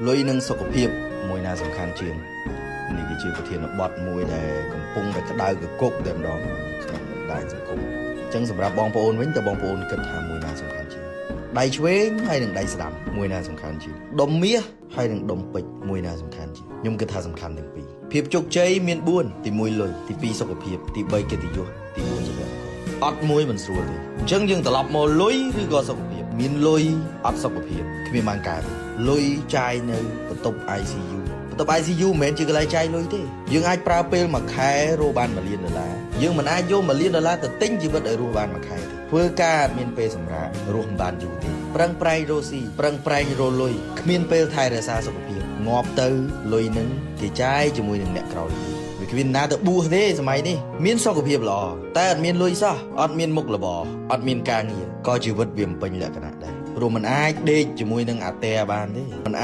លុយនឹងសុខភាពមួយណាសំខាន់ជាងនេះគឺជាប្រធានបទមួយដែលកំពុងតែក្តៅកគុកតែម្ដងក្នុងបណ្ដាញសង្គមអញ្ចឹងសម្រាប់បងប្អូនវិញតើបងប្អូនគិតថាមួយណាសំខាន់ជាងដៃឆ្វេងហើយនិងដៃស្ដាំមួយណាសំខាន់ជាងដុំមាសហើយនិងដុំពេជ្រមួយណាសំខាន់ជាងខ្ញុំគិតថាសំខាន់ទាំងពីរភាពជោគជ័យមាន4ទី1លុយទី2សុខភាពទី3កិត្តិយសទី4សុភមង្គលអត់មួយមិនស្រួលទេអញ្ចឹងយើងត្រឡប់មកលុយឬក៏សុខភាពមានលុយអត់សុខភាពគ្មានបានកើតទេលុយចាយនៅបន្ទប់ ICU បន្ទប់ ICU មិនមែនជាកន្លែងចាយលុយទេយើងអាចប្រើពេលមួយខែរកបាន$1 លានយើងមិនអាចយក$1 លានទៅទិញជីវិតឲ្យរស់បានមួយខែទេធ្វើការអត់មានពេលសម្រាប់រស់មិនបានយូរទេប្រឹងប្រែងរកស៊ីប្រឹងប្រែងរកលុយគ្មានពេលថែរក្សាសុខភាពងាប់ទៅលុយនឹងគេចាយជាមួយនឹងអ្នកក្រោយវាគ្មានណាទៅបួសទេសម័យនេះមានសុខភាពល្អតែអត់មានលុយសោះអត់មានមុខរបរអត់មានការងារក៏ជីវិតវាមិនពេញលក្ខណៈដែរព្រោះมันអាចដេកជាមួយនឹងអាទែបានទេมัน